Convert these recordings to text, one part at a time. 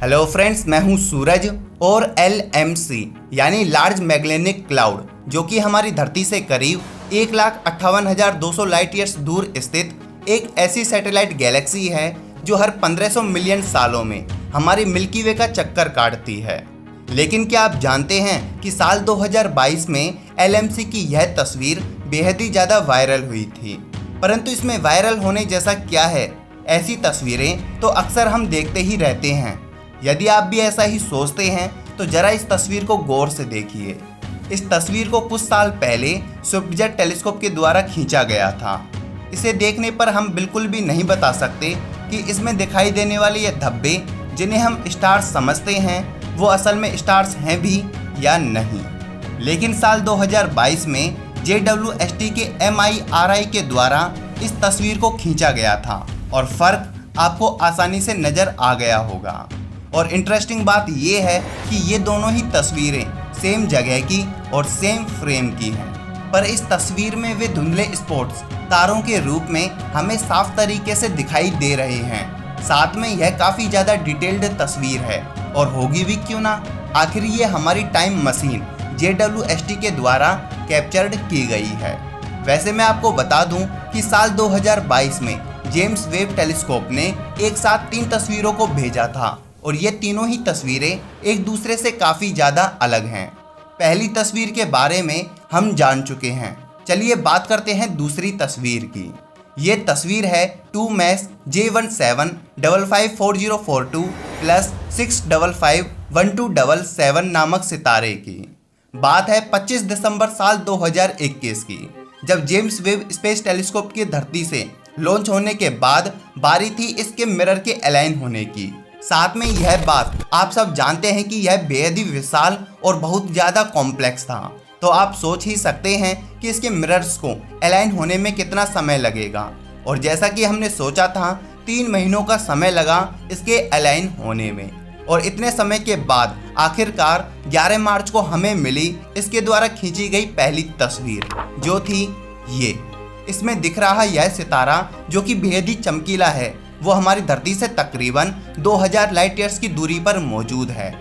Hello friends, मैं हूं सूरज और LMC यानी लार्ज मैग्नेटिक क्लाउड जो कि हमारी धरती से करीब 1,58,200 लाइट ईयर्स दूर स्थित एक ऐसी सैटेलाइट गैलेक्सी है जो हर 1500 मिलियन सालों में हमारी मिल्की वे का चक्कर काटती है। लेकिन क्या आप जानते हैं कि साल 2022 में LMC की यह तस्वीर बेहद ही ज़्यादा वायरल हुई थी। परंतु इसमें वायरल होने जैसा क्या है? ऐसी तस्वीरें तो अक्सर हम देखते ही रहते हैं। यदि आप भी ऐसा ही सोचते हैं तो जरा इस तस्वीर को गौर से देखिए। इस तस्वीर को कुछ साल पहले स्विफ्ट टेलीस्कोप के द्वारा खींचा गया था। इसे देखने पर हम बिल्कुल भी नहीं बता सकते कि इसमें दिखाई देने वाले ये धब्बे जिन्हें हम स्टार्स समझते हैं वो असल में स्टार्स हैं भी या नहीं। लेकिन साल 2022 में JWST के MIRI के द्वारा इस तस्वीर को खींचा गया था और फर्क आपको आसानी से नज़र आ गया होगा। और इंटरेस्टिंग बात यह है कि ये दोनों ही तस्वीरें सेम जगह की और सेम फ्रेम की हैं, पर इस तस्वीर में वे धुंधले स्पॉट्स तारों के रूप में हमें साफ तरीके से दिखाई दे रहे हैं। साथ में यह काफ़ी ज़्यादा डिटेल्ड तस्वीर है और होगी भी क्यों ना, आखिर ये हमारी टाइम मशीन JWST के द्वारा कैप्चर्ड की गई है। वैसे मैं आपको बता दूं कि साल 2022 में जेम्स वेब टेलीस्कोप ने एक साथ 3 तस्वीरों को भेजा था और ये तीनों ही तस्वीरें एक दूसरे से काफ़ी ज़्यादा अलग हैं। पहली तस्वीर के बारे में हम जान चुके हैं, चलिए बात करते हैं दूसरी तस्वीर की। ये तस्वीर है 2MASS J17554042 + 6551277 नामक सितारे की। बात है 25 दिसंबर साल 2021 की, जब जेम्स वेब स्पेस टेलीस्कोप की धरती से लॉन्च होने के बाद बारी थी इसके मिरर के अलाइन होने की। साथ में यह बात आप सब जानते हैं कि यह बेहद ही विशाल और बहुत ज़्यादा कॉम्प्लेक्स था, तो आप सोच ही सकते हैं कि इसके मिरर्स को अलाइन होने में कितना समय लगेगा। और जैसा कि हमने सोचा था 3 महीनों का समय लगा इसके अलाइन होने में, और इतने समय के बाद आखिरकार 11 मार्च को हमें मिली इसके द्वारा खींची गई पहली तस्वीर, जो थी ये। इसमें दिख रहा यह सितारा जो कि बेहद ही चमकीला है, वो हमारी धरती से तकरीबन 2000 लाइट ईयर्स की दूरी पर मौजूद है।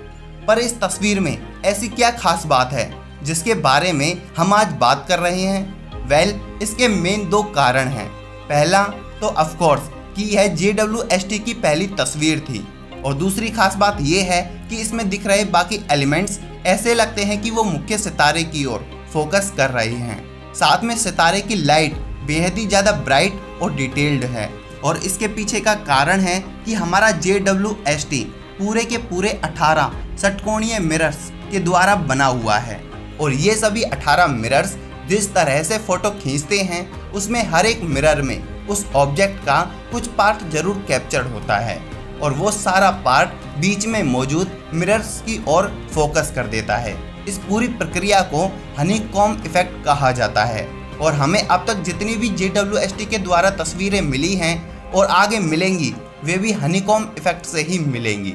पर इस तस्वीर में ऐसी क्या खास बात है जिसके बारे में हम आज बात कर रहे हैं? इसके मेन 2 कारण हैं। पहला तो ऑफ कोर्स कि यह JWST की पहली तस्वीर थी, और दूसरी खास बात यह है कि इसमें दिख रहे बाकी एलिमेंट्स ऐसे लगते हैं कि वो मुख्य सितारे की ओर फोकस कर रहे हैं। साथ में सितारे की लाइट बेहद ही ज़्यादा ब्राइट और डिटेल्ड है, और इसके पीछे का कारण है कि हमारा JWST पूरे के पूरे 18 षटकोणीय मिरर्स के द्वारा बना हुआ है। और ये सभी 18 मिरर्स जिस तरह से फोटो खींचते हैं उसमें हर एक मिरर में उस ऑब्जेक्ट का कुछ पार्ट जरूर कैप्चर्ड होता है, और वो सारा पार्ट बीच में मौजूद मिरर्स की ओर फोकस कर देता है। इस पूरी प्रक्रिया को हनीकॉम्ब इफेक्ट कहा जाता है, और हमें अब तक जितनी भी JWST के द्वारा तस्वीरें मिली हैं और आगे मिलेंगी वे भी हनीकॉम्ब इफेक्ट से ही मिलेंगी।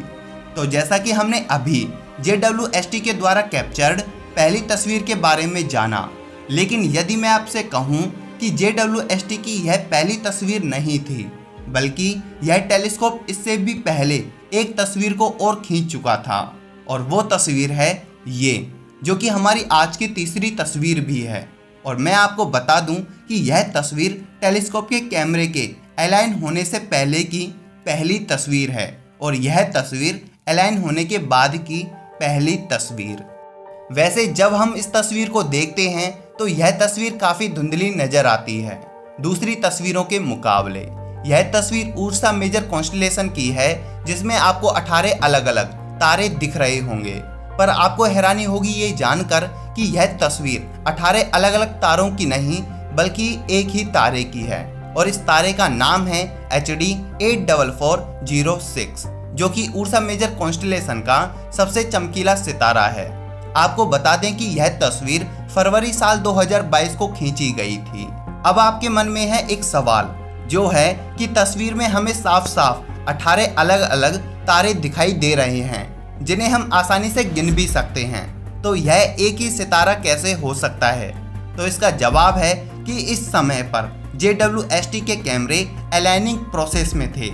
तो जैसा कि हमने अभी JWST के द्वारा कैप्चर्ड पहली तस्वीर के बारे में जाना, लेकिन यदि मैं आपसे कहूं कि JWST की यह पहली तस्वीर नहीं थी, बल्कि यह टेलीस्कोप इससे भी पहले एक तस्वीर को और खींच चुका था, और वो तस्वीर है ये, जो कि हमारी आज की तीसरी तस्वीर भी है। और मैं आपको बता दूं कि यह तस्वीर टेलीस्कोप के कैमरे के अलाइन होने से पहले की पहली तस्वीर है, और यह तस्वीर अलाइन होने के बाद की पहली तस्वीर। वैसे जब हम इस तस्वीर को देखते हैं तो यह तस्वीर काफ़ी धुंधली नज़र आती है दूसरी तस्वीरों के मुकाबले। यह तस्वीर उर्सा मेजर कॉन्स्टेलेशन की है, जिसमें आपको 18 अलग अलग तारे दिख रहे होंगे। पर आपको हैरानी होगी ये जानकर कि यह तस्वीर 18 अलग अलग तारों की नहीं बल्कि एक ही तारे की है, और इस तारे का नाम है HD 84406, जो कि उर्सा मेजर कॉन्स्टेलेशन का सबसे चमकीला सितारा है। आपको बता दें कि यह तस्वीर फरवरी साल 2022 को खींची गई थी। अब आपके मन में है एक सवाल, जो है कि तस्वीर में हमें साफ साफ 18 अलग अलग तारे दिखाई दे रहे हैं, जिन्हें हम आसानी से गिन भी सकते हैं। तो यह एक ही सितारा कैसे हो सकता है? तो इसका जवाब है कि इस समय पर JWST के कैमरे अलाइनिंग प्रोसेस में थे,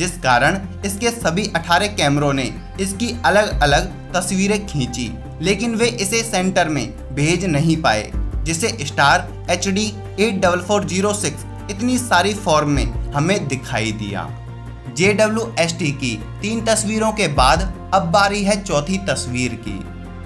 जिस कारण इसके सभी 18 कैमरों ने इसकी अलग अलग तस्वीरें खींची, लेकिन वे इसे सेंटर में भेज नहीं पाए, जिसे स्टार HD 84406 इतनी सारी फॉर्म में हमें दिखाई दिया। JWST की 3 तस्वीरों के बाद अब बारी है चौथी तस्वीर की।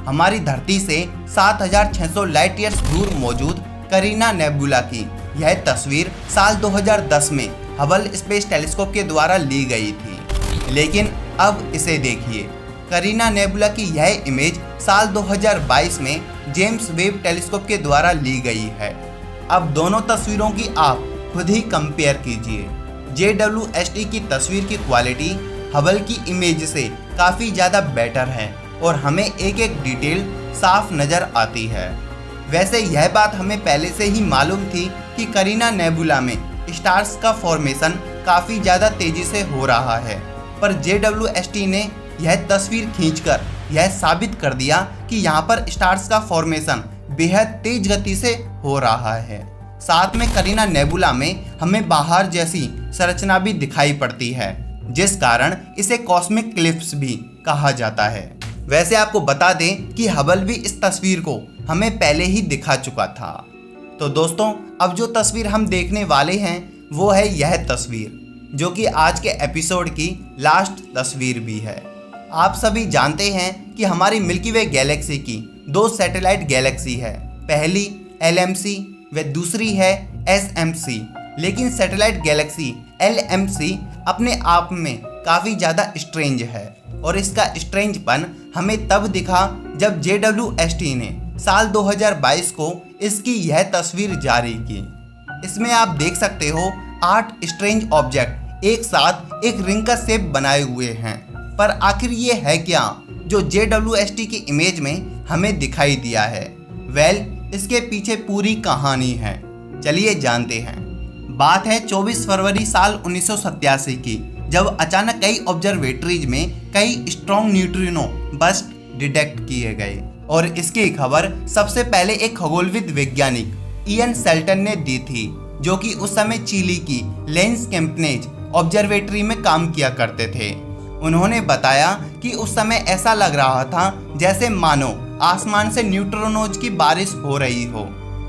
हमारी धरती से 7600 लाइट ईयर्स दूर मौजूद करीना नेबुला की यह तस्वीर साल 2010 में हबल स्पेस टेलीस्कोप के द्वारा ली गई थी। लेकिन अब इसे देखिए, करीना नेबुला की यह इमेज साल 2022 में जेम्स वेब टेलीस्कोप के द्वारा ली गई है। अब दोनों तस्वीरों की आप खुद ही कंपेयर कीजिए। JWST की तस्वीर की क्वालिटी हबल की इमेज से काफ़ी ज़्यादा बेटर है और हमें एक एक डिटेल साफ नज़र आती है। वैसे यह बात हमें पहले से ही मालूम थी कि करीना नेबुला में स्टार्स का फॉर्मेशन काफ़ी ज़्यादा तेज़ी से हो रहा है, पर JWST ने यह तस्वीर खींचकर यह साबित कर दिया कि यहाँ पर स्टार्स का फॉर्मेशन बेहद तेज गति से हो रहा है। साथ में करीना नेबुला में हमें बाहर जैसी संरचना भी दिखाई पड़ती है, जिस कारण इसे कॉस्मिक क्लिप्स भी कहा जाता है। वैसे आपको बता दें कि हबल भी इस तस्वीर को हमें पहले ही दिखा चुका था। तो दोस्तों, अब जो तस्वीर हम देखने वाले हैं वो है यह तस्वीर, जो कि आज के एपिसोड की लास्ट तस्वीर भी है। आप सभी जानते हैं कि हमारी मिल्की वे गैलेक्सी की 2 सैटेलाइट गैलेक्सी है, पहली LMC व दूसरी है SMC। लेकिन सैटेलाइट गैलेक्सी LMC अपने आप में काफ़ी ज़्यादा स्ट्रेंज है और इसका स्ट्रेंजपन हमें तब दिखा जब JWST ने साल 2022 को इसकी यह तस्वीर जारी की। इसमें आप देख सकते हो 8 स्ट्रेंज ऑब्जेक्ट एक साथ एक रिंग का शेप बनाए हुए हैं, पर आखिर ये है क्या जो JWST की इमेज में हमें दिखाई दिया है? इसके पीछे पूरी कहानी है, चलिए जानते हैं। बात है 24 फरवरी साल 1987 की, जब अचानक कई ऑब्जर्वेटरीज में कई स्ट्रॉन्ग न्यूट्रिनो बस्ट डिटेक्ट किए गए और इसकी खबर सबसे पहले एक खगोलविद वैज्ञानिक इयन शेल्टन ने दी थी, जो कि उस समय चिली की लेंस कैंपनेज ऑब्जर्वेटरी में काम किया करते थे। उन्होंने बताया कि उस समय ऐसा लग रहा था जैसे मानो आसमान से न्यूट्रिनोज की बारिश हो रही हो।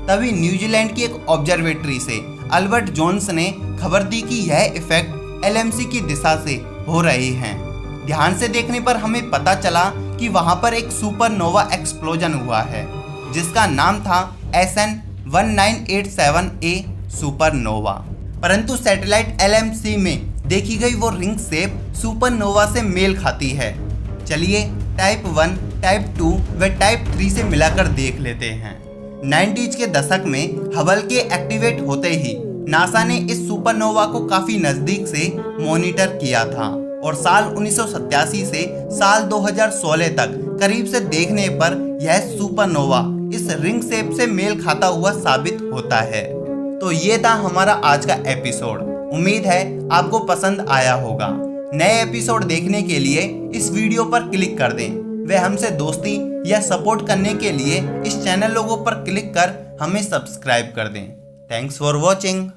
तभी न्यूजीलैंड की एक ऑब्जर्वेटरी से अल्बर्ट जोन्स ने खबर दी कि यह इफेक्ट LMC की दिशा से हो रही हैं। ध्यान से देखने पर हमें पता चला कि वहां पर एक सुपरनोवा एक्सप्लोजन हुआ है, जिसका नाम था SN 1987A सुपरनोवा। परंतु सैटेलाइट LMC में देखी गई वो रिंग शेप सुपरनोवा से मेल खाती है। चलिए टाइप 1, टाइप 2 व टाइप 3 से मिलाकर देख लेते हैं। 90s के दशक में हबल के एक्टिवेट होते ही नासा ने इस सुपरनोवा को काफ़ी नज़दीक से मॉनिटर किया था और साल 1987 से साल 2016 तक करीब से देखने पर यह सुपरनोवा इस रिंग शेप से मेल खाता हुआ साबित होता है। तो ये था हमारा आज का एपिसोड। उम्मीद है आपको पसंद आया होगा। नए एपिसोड देखने के लिए इस वीडियो पर क्लिक कर दें व हमसे दोस्ती या सपोर्ट करने के लिए इस चैनल लोगो पर क्लिक कर हमें सब्सक्राइब कर दें। Thanks for watching.